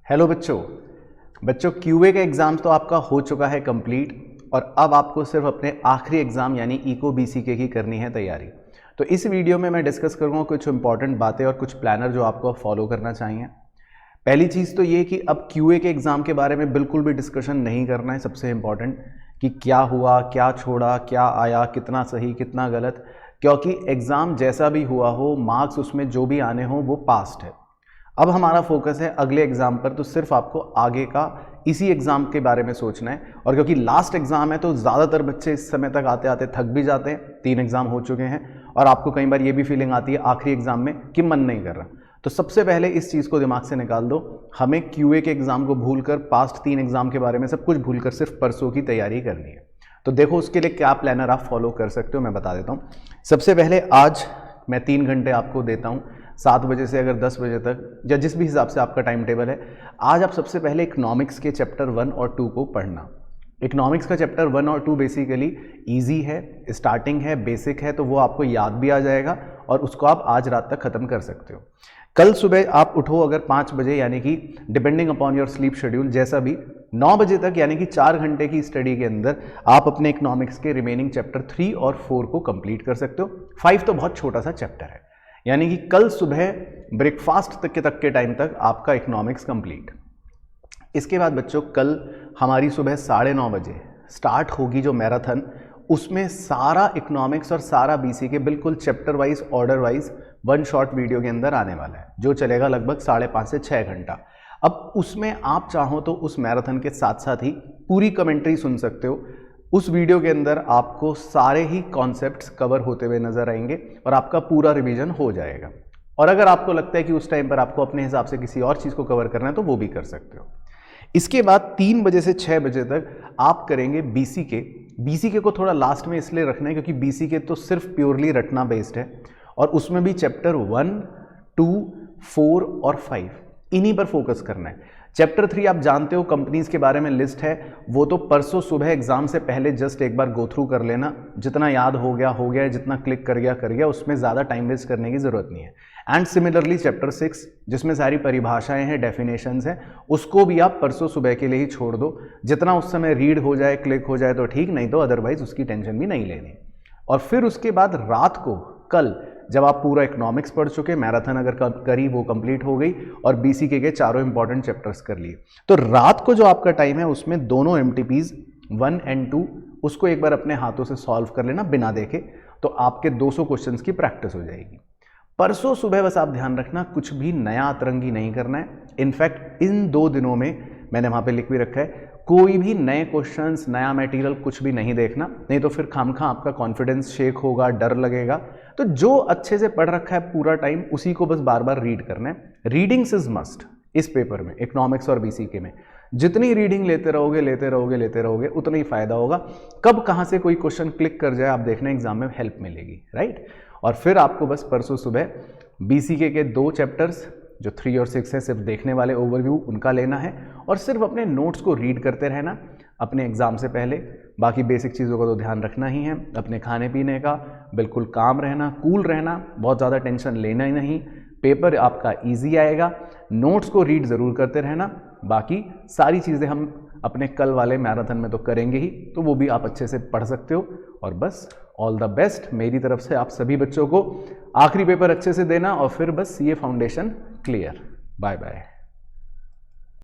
Hello बच्चों QA का exam तो आपका हो चुका है कंप्लीट और अब आपको सिर्फ अपने आखिरी एग्ज़ाम यानी इको बीसीके की करनी है तैयारी। तो इस वीडियो में मैं डिस्कस करूँगा कुछ इंपॉर्टेंट बातें और कुछ प्लानर जो आपको फॉलो करना चाहिए। पहली चीज़ तो ये कि अब क्यूए के एग्ज़ाम के बारे में बिल्कुल भी डिस्कशन नहीं करना है। सबसे इम्पॉर्टेंट कि क्या हुआ, क्या छोड़ा, क्या आया, कितना सही, कितना गलत, क्योंकि एग्ज़ाम जैसा भी हुआ हो, मार्क्स उसमें जो भी आने हों वो पास्ट है। अब हमारा फोकस है अगले एग्ज़ाम पर, तो सिर्फ आपको आगे का इसी एग्ज़ाम के बारे में सोचना है। और क्योंकि लास्ट एग्ज़ाम है तो ज़्यादातर बच्चे इस समय तक आते आते थक भी जाते हैं। 3 एग्ज़ाम हो चुके हैं और आपको कई बार ये भी फीलिंग आती है आखिरी एग्ज़ाम में कि मन नहीं कर रहा। तो सबसे पहले इस चीज़ को दिमाग से निकाल दो, हमें क्यूए के एग्ज़ाम को भूलकर, पास्ट 3 एग्ज़ाम के बारे में सब कुछ भूलकर सिर्फ परसों की तैयारी करनी है। तो देखो उसके लिए क्या प्लानर आप फॉलो कर सकते हो, मैं बता देता हूँ। सबसे पहले आज मैं 3 घंटे आपको देता हूँ, 7 बजे से अगर 10 बजे तक, या जिस भी हिसाब से आपका टाइम टेबल है। आज आप सबसे पहले इकोनॉमिक्स के चैप्टर 1 और 2 को पढ़ना। इकोनॉमिक्स का चैप्टर 1 और 2 बेसिकली ईजी है, स्टार्टिंग है, बेसिक है, तो वो आपको याद भी आ जाएगा और उसको आप आज रात तक ख़त्म कर सकते हो। कल सुबह आप उठो अगर 5 बजे, यानी कि depending upon your sleep schedule, जैसा भी 9 बजे तक, यानी कि 4 घंटे की स्टडी के अंदर आप अपने इकोनॉमिक्स के रिमेनिंग चैप्टर 3 और 4 को कंप्लीट कर सकते हो। 5 तो बहुत छोटा सा चैप्टर है, यानी कि कल सुबह ब्रेकफास्ट तक के टाइम तक आपका इकोनॉमिक्स कंप्लीट। इसके बाद बच्चों कल हमारी सुबह 9:30 बजे स्टार्ट होगी जो मैराथन, उसमें सारा इकोनॉमिक्स और सारा बीसीके बिल्कुल chapter wise, order wise, 1 short video के अंदर आने वाला है, जो चलेगा लगभग 5.5 से 6 घंटा। अब उसमें आप चाहो तो उस मैराथन के साथ साथ ही पूरी कमेंट्री सुन सकते हो। उस वीडियो के अंदर आपको सारे ही कॉन्सेप्ट्स कवर होते हुए नजर आएंगे और आपका पूरा रिवीजन हो जाएगा। और अगर आपको लगता है कि उस टाइम पर आपको अपने हिसाब से किसी और चीज़ को कवर करना है तो वो भी कर सकते हो। इसके बाद 3 बजे से 6 बजे तक आप करेंगे बीसीके। बीसीके को थोड़ा लास्ट में इसलिए रखना है क्योंकि बीसीके तो सिर्फ प्योरली रटना बेस्ड है और उसमें भी चैप्टर 1, 2, 4 और 5 इन्हीं पर फोकस करना है। चैप्टर 3 आप जानते हो कंपनीज के बारे में लिस्ट है, वो तो परसों सुबह एग्जाम से पहले जस्ट एक बार गो थ्रू कर लेना। जितना याद हो गया, जितना क्लिक कर गया, उसमें ज़्यादा टाइम वेस्ट करने की ज़रूरत नहीं है। एंड सिमिलरली चैप्टर 6 जिसमें सारी परिभाषाएं हैं, डेफिनेशंस हैं, उसको भी आप परसों सुबह के लिए ही छोड़ दो। जितना उस समय रीड हो जाए, क्लिक हो जाए तो ठीक, नहीं तो अदरवाइज उसकी टेंशन भी नहीं लेनी। और फिर उसके बाद रात को कल जब आप पूरा इकोनॉमिक्स पढ़ चुके, मैराथन अगर करी वो कंप्लीट हो गई और बीसीके के चारों इंपॉर्टेंट चैप्टर्स कर लिए, तो रात को जो आपका टाइम है उसमें दोनों एमटीपीज 1 और 2 उसको एक बार अपने हाथों से सॉल्व कर लेना बिना देखे, तो आपके 200 क्वेश्चंस की प्रैक्टिस हो जाएगी। परसों सुबह बस आप ध्यान रखना कुछ भी नया अतरंगी नहीं करना है। इनफैक्ट इन 2 दिनों में मैंने वहाँ पे लिख भी रखा है, कोई भी नए क्वेश्चंस, नया मटेरियल कुछ भी नहीं देखना, नहीं तो फिर खामखा आपका कॉन्फिडेंस शेक होगा, डर लगेगा। तो जो अच्छे से पढ़ रखा है पूरा टाइम उसी को बस बार बार रीड करना है। रीडिंग्स इज मस्ट इस पेपर में, इकोनॉमिक्स और बीसीके में। जितनी रीडिंग लेते रहोगे उतना ही फायदा होगा। कब कहाँ से कोई क्वेश्चन क्लिक कर जाए आप देखना, एग्जाम में हेल्प मिलेगी, राइट। और फिर आपको बस परसों सुबह बीसीके के 2 चैप्टर्स जो 3 और 6 है सिर्फ देखने वाले, ओवरव्यू उनका लेना है और सिर्फ अपने नोट्स को रीड करते रहना अपने एग्जाम से पहले। बाकी बेसिक चीज़ों का तो ध्यान रखना ही है, अपने खाने पीने का बिल्कुल काम रहना, कूल रहना, बहुत ज़्यादा टेंशन लेना ही नहीं। पेपर आपका ईजी आएगा, नोट्स को रीड ज़रूर करते रहना। बाकी सारी चीज़ें हम अपने कल वाले मैराथन में तो करेंगे ही, तो वो भी आप अच्छे से पढ़ सकते हो। और बस ऑल द बेस्ट मेरी तरफ से आप सभी बच्चों को। आखिरी पेपर अच्छे से देना और फिर बस ये फाउंडेशन क्लियर। Bye bye.